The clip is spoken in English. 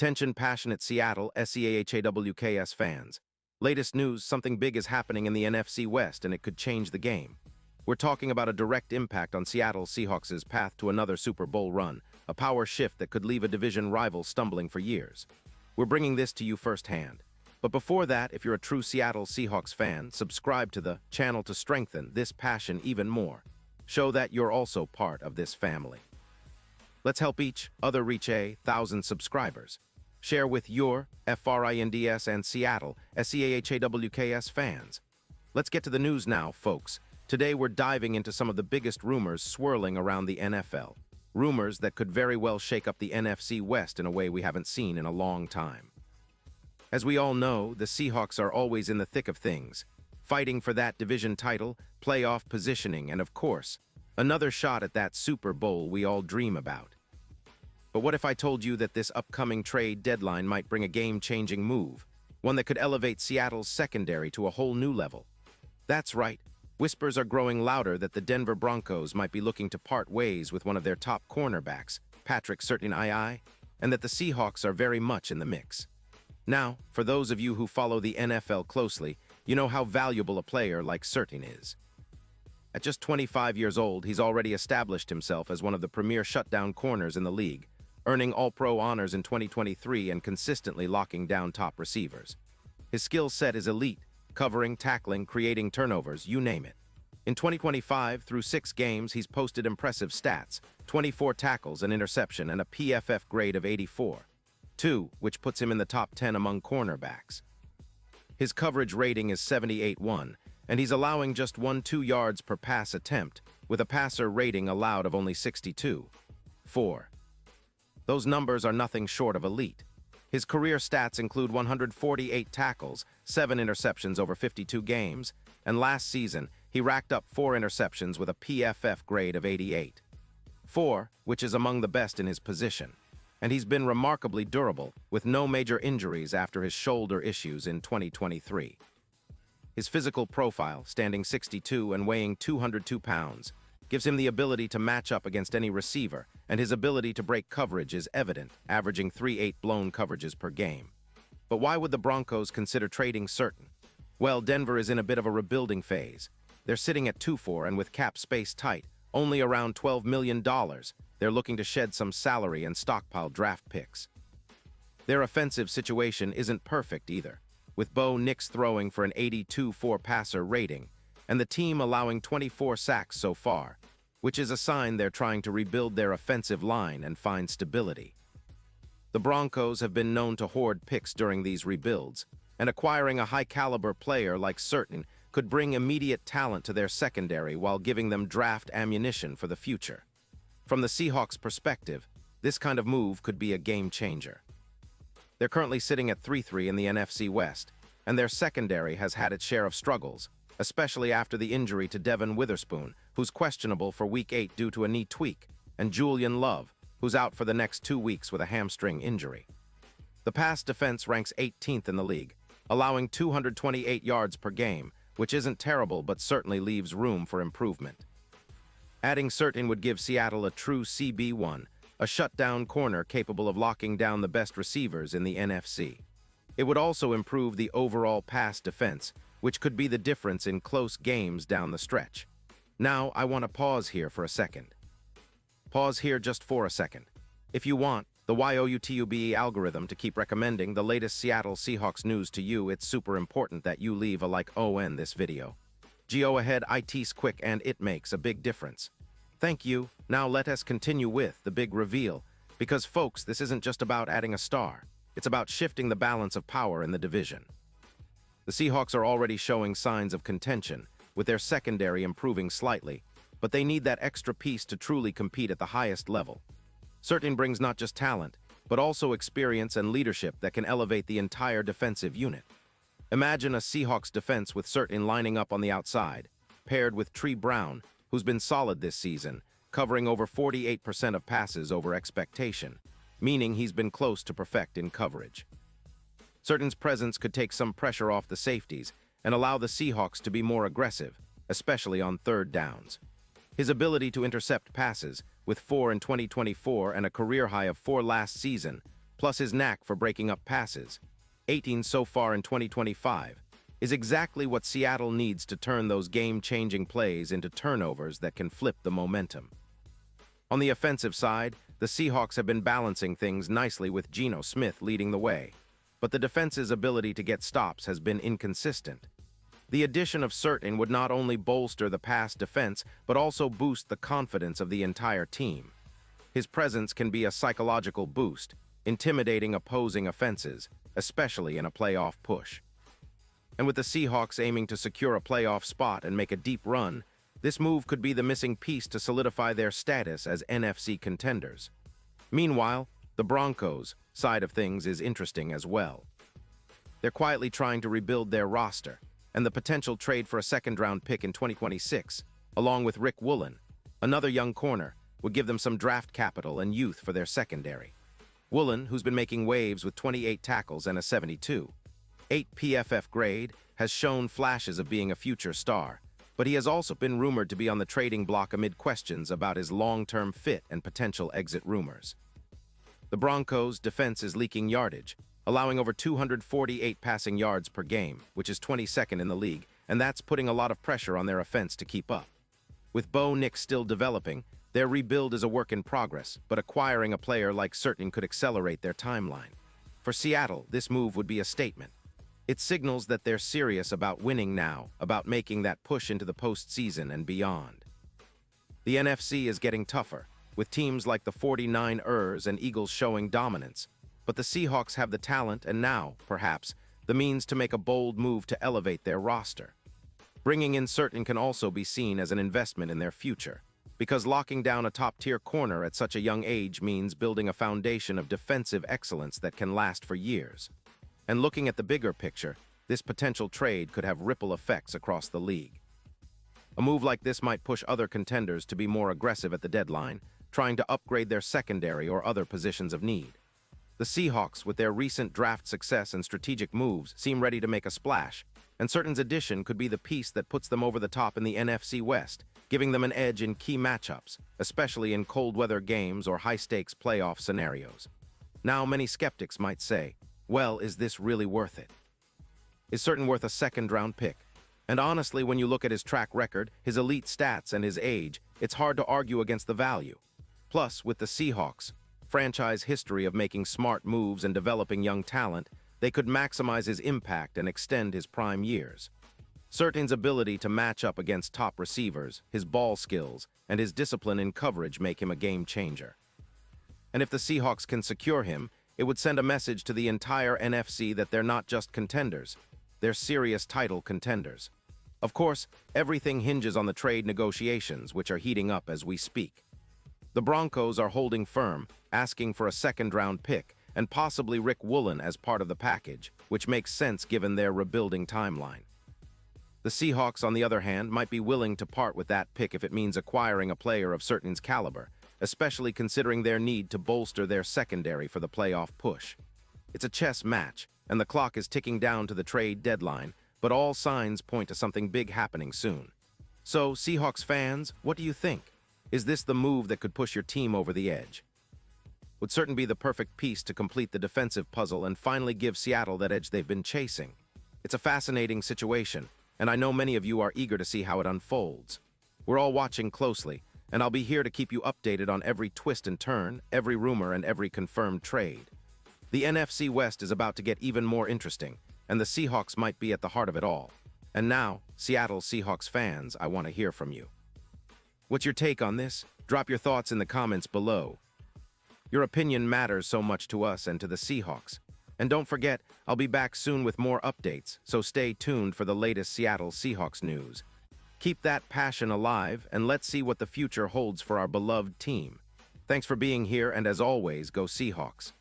Attention passionate Seattle SCHNEIDER fans. Latest news, something big is happening in the NFC West and it could change the game. We're talking about a direct impact on Seattle Seahawks' path to another Super Bowl run, a power shift that could leave a division rival stumbling for years. We're bringing this to you firsthand. But before that, if you're a true Seattle Seahawks fan, subscribe to the channel to strengthen this passion even more. Show that you're also part of this family. Let's help each other reach 1,000 subscribers. Share with your FRINDS and Seattle SCHNEIDER fans. Let's get to the news now, folks. Today we're diving into some of the biggest rumors swirling around the NFL. Rumors that could very well shake up the NFC West in a way we haven't seen in a long time. As we all know, the Seahawks are always in the thick of things, fighting for that division title, playoff positioning, and of course, another shot at that Super Bowl we all dream about. But what if I told you that this upcoming trade deadline might bring a game-changing move, one that could elevate Seattle's secondary to a whole new level? That's right. Whispers are growing louder that the Denver Broncos might be looking to part ways with one of their top cornerbacks, Patrick SCHNEIDER, and that the Seahawks are very much in the mix. Now, for those of you who follow the NFL closely, you know how valuable a player like SCHNEIDER is. At just 25 years old, he's already established himself as one of the premier shutdown corners in the league, earning All-Pro honors in 2023 and consistently locking down top receivers. His skill set is elite, covering, tackling, creating turnovers, you name it. In 2025, through 6 games, he's posted impressive stats, 24 tackles, an interception, and a PFF grade of 84.2, which puts him in the top 10 among cornerbacks. His coverage rating is 78.1, and he's allowing just 2 yards per pass attempt, with a passer rating allowed of only 62.4. Those numbers are nothing short of elite. His career stats include 148 tackles, 7 interceptions over 52 games, and last season, he racked up 4 interceptions with a PFF grade of 88.4, which is among the best in his position. And he's been remarkably durable, with no major injuries after his shoulder issues in 2023. His physical profile, standing 6'2" and weighing 202 pounds, gives him the ability to match up against any receiver, and his ability to break coverage is evident, averaging 3.8 blown coverages per game. But why would the Broncos consider trading SCHNEIDER? Well, Denver is in a bit of a rebuilding phase. They're sitting at 2-4 and with cap space tight, only around $12 million, they're looking to shed some salary and stockpile draft picks. Their offensive situation isn't perfect either, with Bo Nix throwing for an 82.4 passer rating, and the team allowing 24 sacks so far, which is a sign they're trying to rebuild their offensive line and find stability. The Broncos have been known to hoard picks during these rebuilds, and acquiring a high-caliber player like SCHNEIDER could bring immediate talent to their secondary while giving them draft ammunition for the future. From the Seahawks' perspective, this kind of move could be a game-changer. They're currently sitting at 3-3 in the NFC West, and their secondary has had its share of struggles, especially after the injury to Devin Witherspoon, who's questionable for Week 8 due to a knee tweak, and Julian Love, who's out for the next 2 weeks with a hamstring injury. The pass defense ranks 18th in the league, allowing 228 yards per game, which isn't terrible but certainly leaves room for improvement. Adding SCHNEIDER would give Seattle a true CB1, a shutdown corner capable of locking down the best receivers in the NFC. It would also improve the overall pass defense, which could be the difference in close games down the stretch. Now, I want to pause here for a second. Pause here just for a second. If you want the YouTube algorithm to keep recommending the latest Seattle Seahawks news to you, it's super important that you leave a like on this video. Go ahead, it's quick and it makes a big difference. Thank you. Now let us continue with the big reveal, because folks, this isn't just about adding a star. It's about shifting the balance of power in the division. The Seahawks are already showing signs of contention, with their secondary improving slightly, but they need that extra piece to truly compete at the highest level. SCHNEIDER brings not just talent, but also experience and leadership that can elevate the entire defensive unit. Imagine a Seahawks defense with SCHNEIDER lining up on the outside, paired with Trey Brown, who's been solid this season, covering over 48% of passes over expectation, meaning he's been close to perfect in coverage. SCHNEIDER's presence could take some pressure off the safeties and allow the Seahawks to be more aggressive, especially on third downs. His ability to intercept passes, with 4 in 2024 and a career high of 4 last season, plus his knack for breaking up passes, 18 so far in 2025, is exactly what Seattle needs to turn those game-changing plays into turnovers that can flip the momentum. On the offensive side, the Seahawks have been balancing things nicely with Geno Smith leading the way, but the defense's ability to get stops has been inconsistent. The addition of SCHNEIDER would not only bolster the pass defense, but also boost the confidence of the entire team. His presence can be a psychological boost, intimidating opposing offenses, especially in a playoff push. And with the Seahawks aiming to secure a playoff spot and make a deep run, this move could be the missing piece to solidify their status as NFC contenders. Meanwhile, the Broncos' side of things is interesting as well. They're quietly trying to rebuild their roster, and the potential trade for a second-round pick in 2026, along with Rick Woolen, another young corner, would give them some draft capital and youth for their secondary. Woolen, who's been making waves with 28 tackles and a 72, 8 PFF grade, has shown flashes of being a future star, but he has also been rumored to be on the trading block amid questions about his long-term fit and potential exit rumors. The Broncos' defense is leaking yardage, allowing over 248 passing yards per game, which is 22nd in the league, and that's putting a lot of pressure on their offense to keep up. With Bo Nix still developing, their rebuild is a work in progress, but acquiring a player like SCHNEIDER could accelerate their timeline. For Seattle, this move would be a statement. It signals that they're serious about winning now, about making that push into the postseason and beyond. The NFC is getting tougher, with teams like the 49ers and Eagles showing dominance, but the Seahawks have the talent and now, perhaps, the means to make a bold move to elevate their roster. Bringing in SCHNEIDER can also be seen as an investment in their future, because locking down a top-tier corner at such a young age means building a foundation of defensive excellence that can last for years. And looking at the bigger picture, this potential trade could have ripple effects across the league. A move like this might push other contenders to be more aggressive at the deadline, trying to upgrade their secondary or other positions of need. The Seahawks, with their recent draft success and strategic moves, seem ready to make a splash, and SCHNEIDER's addition could be the piece that puts them over the top in the NFC West, giving them an edge in key matchups, especially in cold-weather games or high-stakes playoff scenarios. Now, many skeptics might say, well, is this really worth it? Is SCHNEIDER worth a second-round pick? And honestly, when you look at his track record, his elite stats, and his age, it's hard to argue against the value. Plus, with the Seahawks' franchise history of making smart moves and developing young talent, they could maximize his impact and extend his prime years. SCHNEIDER's ability to match up against top receivers, his ball skills, and his discipline in coverage make him a game-changer. And if the Seahawks can secure him, it would send a message to the entire NFC that they're not just contenders, they're serious title contenders. Of course, everything hinges on the trade negotiations, which are heating up as we speak. The Broncos are holding firm, asking for a second-round pick, and possibly Rick Woolen as part of the package, which makes sense given their rebuilding timeline. The Seahawks, on the other hand, might be willing to part with that pick if it means acquiring a player of SCHNEIDER's caliber, especially considering their need to bolster their secondary for the playoff push. It's a chess match, and the clock is ticking down to the trade deadline, but all signs point to something big happening soon. So, Seahawks fans, what do you think? Is this the move that could push your team over the edge? Would SCHNEIDER be the perfect piece to complete the defensive puzzle and finally give Seattle that edge they've been chasing? It's a fascinating situation, and I know many of you are eager to see how it unfolds. We're all watching closely, and I'll be here to keep you updated on every twist and turn, every rumor, and every confirmed trade. The NFC West is about to get even more interesting, and the Seahawks might be at the heart of it all. And now, Seattle Seahawks fans, I want to hear from you. What's your take on this? Drop your thoughts in the comments below. Your opinion matters so much to us and to the Seahawks. And don't forget, I'll be back soon with more updates, so stay tuned for the latest Seattle Seahawks news. Keep that passion alive, and let's see what the future holds for our beloved team. Thanks for being here, and as always, go Seahawks.